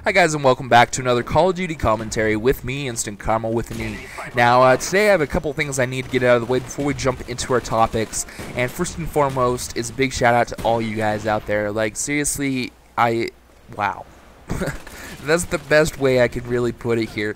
Hi guys, and welcome back to another Call of Duty commentary with me, InstentKarma with an E. Now, today I have a couple things I need to get out of the way before we jump into our topics. And first and foremost is a big shout out to all you guys out there. Like, seriously, wow. That's the best way I could really put it here.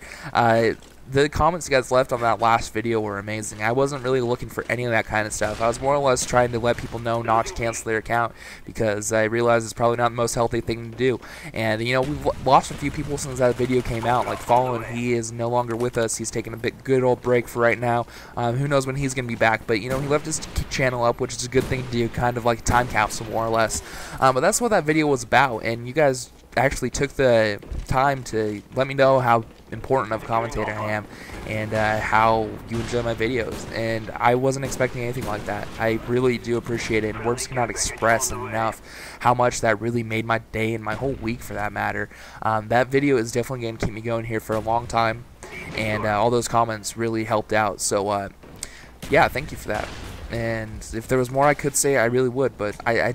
The comments you guys left on that last video were amazing. I wasn't really looking for any of that kind of stuff. I was more or less trying to let people know not to cancel their account because I realized it's probably not the most healthy thing to do. And, you know, we've lost a few people since that video came out. Like Fallen, he is no longer with us. He's taking a good old break for right now. Who knows when he's going to be back. But, you know, he left his channel up, which is a good thing to do, kind of like a time capsule more or less. But that's what that video was about. And you guys actually took the time to let me know how important of a commentator I am and how you enjoy my videos, and I wasn't expecting anything like that. I really do appreciate it, and words cannot express enough how much that really made my day and my whole week for that matter. That video is definitely going to keep me going here for a long time, and all those comments really helped out, so yeah, thank you for that. And if there was more I could say, I really would, but I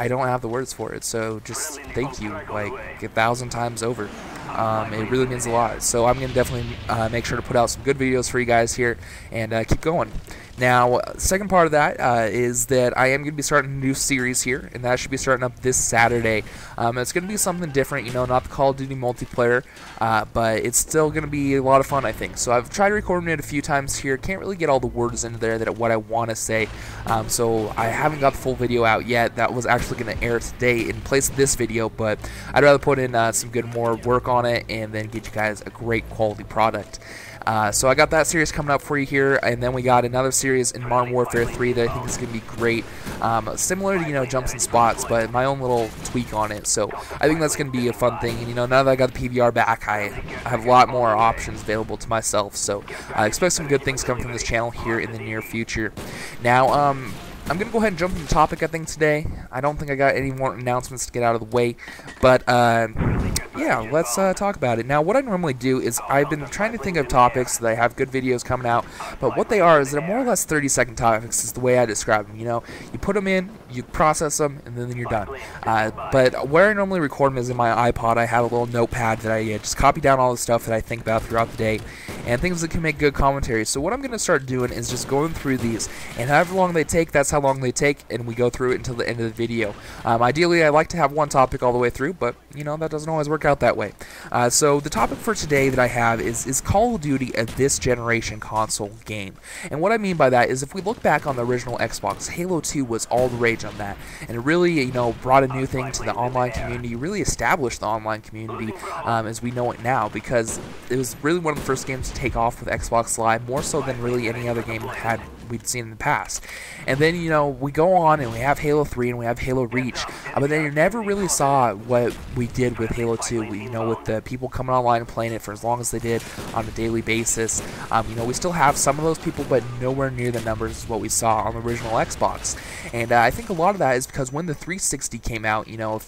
don't have the words for it, so just thank you like 1,000 times over. It really means a lot, so I'm going to definitely make sure to put out some good videos for you guys here and keep going. Now, second part of that is that I am going to be starting a new series here, and that should be starting up this Saturday. It's going to be something different, you know, not the Call of Duty multiplayer, but it's still going to be a lot of fun, I think. So I've tried recording it a few times here. Can't really get all the words into there that what I want to say, so I haven't got the full video out yet. That was actually going to air today in place of this video, but I'd rather put in some good more work on it and then get you guys a great quality product. So I got that series coming up for you here, and then we got another series in Modern Warfare 3 that I think is going to be great. Similar to, you know, Jumps and Spots, but my own little tweak on it. So I think that's going to be a fun thing. And, you know, now that I got the PVR back, I have a lot more options available to myself. So I expect some good things coming from this channel here in the near future. Now, I'm going to go ahead and jump into the topic, I think, today. I don't think I got any more announcements to get out of the way, but yeah, let's talk about it. Now, what I normally do is I've been trying to think of topics that I have good videos coming out, but what they are is they're more or less 30-second topics is the way I describe them. You know, you put them in, you process them, and then you're done. But where I normally record them is in my iPod. I have a little notepad that I just copy down all the stuff that I think about throughout the day and things that can make good commentary. So what I'm going to start doing is just going through these, and however long they take, that's how long they take, and we go through it until the end of the video. Ideally, I like to have one topic all the way through, but, you know, that doesn't always work out that way. So the topic for today that I have is Call of Duty a this generation console game. And what I mean by that is if we look back on the original Xbox, Halo 2 was all the rage on that, and it really, you know, brought a new thing to the online community, really established the online community as we know it now, because it was really one of the first games to take off with Xbox Live, more so than really any other game we'd seen in the past. And then, you know, we go on and we have Halo 3 and we have Halo Reach, but then you never really saw what we did with Halo 2, you know, with the people coming online and playing it for as long as they did on a daily basis. You know, we still have some of those people, but nowhere near the numbers as what we saw on the original Xbox. And I think a lot of that is because when the 360 came out, you know,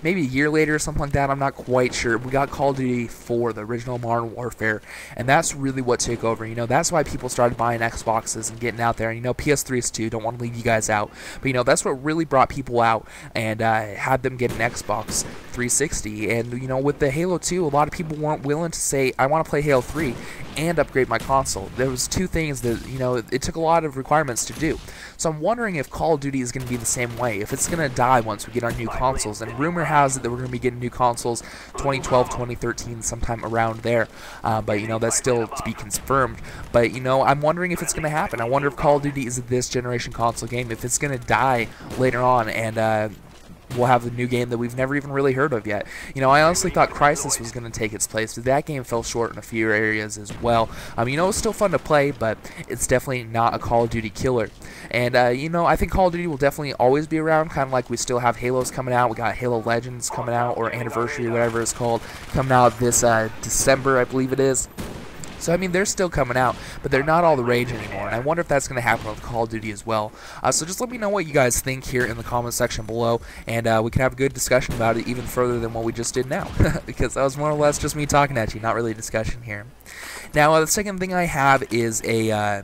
maybe a year later or something like that, I'm not quite sure, we got Call of Duty 4, the original Modern Warfare, and that's really what took over. You know, that's why people started buying Xboxes and getting out there. And, you know, PS3s too, don't want to leave you guys out, but, you know, that's what really brought people out and had them get an Xbox 360. And, you know, with the Halo 2, a lot of people weren't willing to say, I want to play Halo 3 and upgrade my console. There was two things that, you know, it took a lot of requirements to do. So I'm wondering if Call of Duty is going to be the same way, if it's going to die once we get our new consoles. And rumor has it that we're going to be getting new consoles 2012, 2013, sometime around there. But, you know, that's still to be confirmed. But, you know, I'm wondering if it's going to happen. I wonder if Call of Duty is this generation console game, if it's going to die later on and we'll have a new game that we've never even really heard of yet. You know, I honestly thought Crysis was going to take its place, but that game fell short in a few areas as well. You know, it's still fun to play, but it's definitely not a Call of Duty killer. And, you know, I think Call of Duty will definitely always be around, kind of like we still have Halos coming out. We got Halo Legends coming out, or Anniversary, whatever it's called, coming out this December, I believe it is. So, I mean, they're still coming out, but they're not all the rage anymore, and I wonder if that's going to happen with Call of Duty as well. So just let me know what you guys think here in the comment section below, and we can have a good discussion about it even further than what we just did now, because that was more or less just me talking at you, not really a discussion here. Now, the second thing I have is a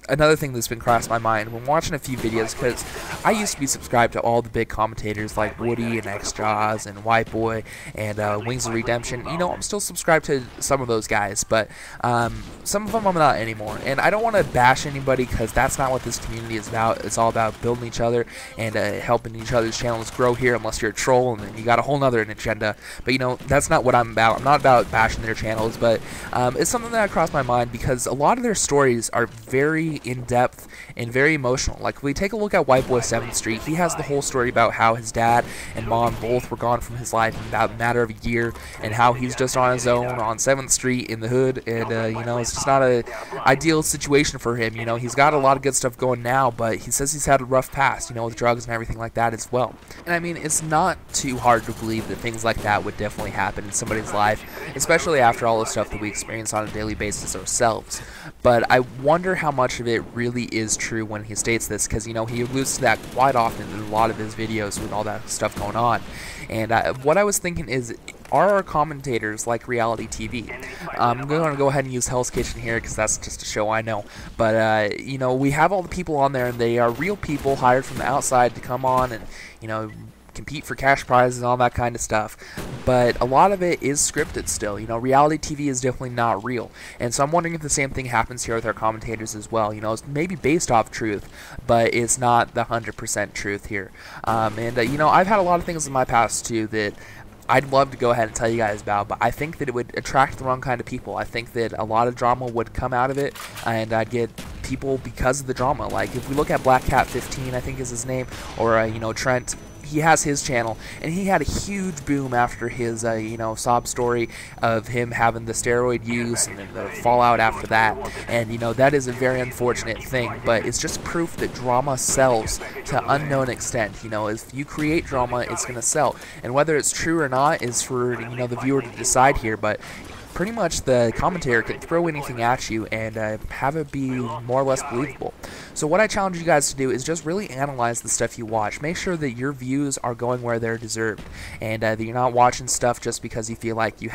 another thing that's been crossed my mind when watching a few videos, because I used to be subscribed to all the big commentators like Woody and X-Jaws and White Boy and Wings of Redemption. You know, I'm still subscribed to some of those guys, but some of them I'm not anymore. And I don't want to bash anybody, because that's not what this community is about. It's all about building each other and helping each other's channels grow here, unless you're a troll and then you got a whole nother agenda. But you know, that's not what I'm about. I'm not about bashing their channels, but it's something that crossed my mind, because a lot of their stories are very in-depth and very emotional. Like, if we take a look at White Boy 7th Street, he has the whole story about how his dad and mom both were gone from his life in about a matter of a year, and how he's just on his own on 7th Street in the hood, and you know, it's just not a ideal situation for him. You know, he's got a lot of good stuff going now, but he says he's had a rough past, you know, with drugs and everything like that as well. And I mean, it's not too hard to believe that things like that would definitely happen in somebody's life, especially after all the stuff that we experience on a daily basis ourselves. But I wonder how much of it really is true when he states this, because, you know, he alludes to that quite often in a lot of his videos with all that stuff going on. And what I was thinking is, are our commentators like reality TV? I'm going to go ahead and use Hell's Kitchen here, because that's just a show I know. But, you know, we have all the people on there, and they are real people hired from the outside to come on and, you know, compete for cash prizes and all that kind of stuff. But a lot of it is scripted still. You know, reality TV is definitely not real. And so I'm wondering if the same thing happens here with our commentators as well. You know, it's maybe based off truth, but it's not the 100% truth here. You know, I've had a lot of things in my past too that I'd love to go ahead and tell you guys about, but I think that it would attract the wrong kind of people. I think that a lot of drama would come out of it, and I'd get people because of the drama. Like, if we look at Black Cat 15, I think is his name, or you know, Trent. He has his channel, and he had a huge boom after his, you know, sob story of him having the steroid use and then the fallout after that. And, you know, that is a very unfortunate thing, but it's just proof that drama sells to unknown extent. You know, if you create drama, it's going to sell. And whether it's true or not is for, you know, the viewer to decide here, but pretty much the commentator can throw anything at you and have it be more or less believable. So what I challenge you guys to do is just really analyze the stuff you watch. Make sure that your views are going where they're deserved, and that you're not watching stuff just because you feel like you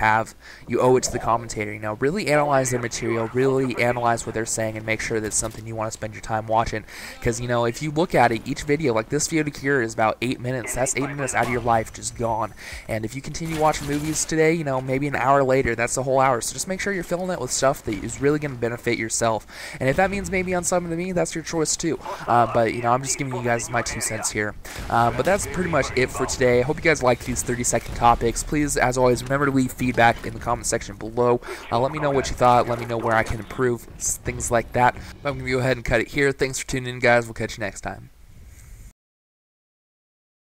owe it to the commentator. You know, really analyze their material, really analyze what they're saying, and make sure that it's something you want to spend your time watching. Because, you know, if you look at it, each video, like this video here is about 8 minutes. That's 8 minutes out of your life just gone. And if you continue watching movies today, you know, maybe an hour later, that's a whole hour. So just make sure you're filling it with stuff that is really going to benefit yourself. And if that means maybe on something to me, that's your choice too. But, you know, I'm just giving you guys my 2 cents here. But that's pretty much it for today. I hope you guys like these 30-second topics. Please, as always, remember to leave feedback in the comment section below. Let me know what you thought. Let me know where I can improve, things like that. But I'm going to go ahead and cut it here. Thanks for tuning in, guys. We'll catch you next time.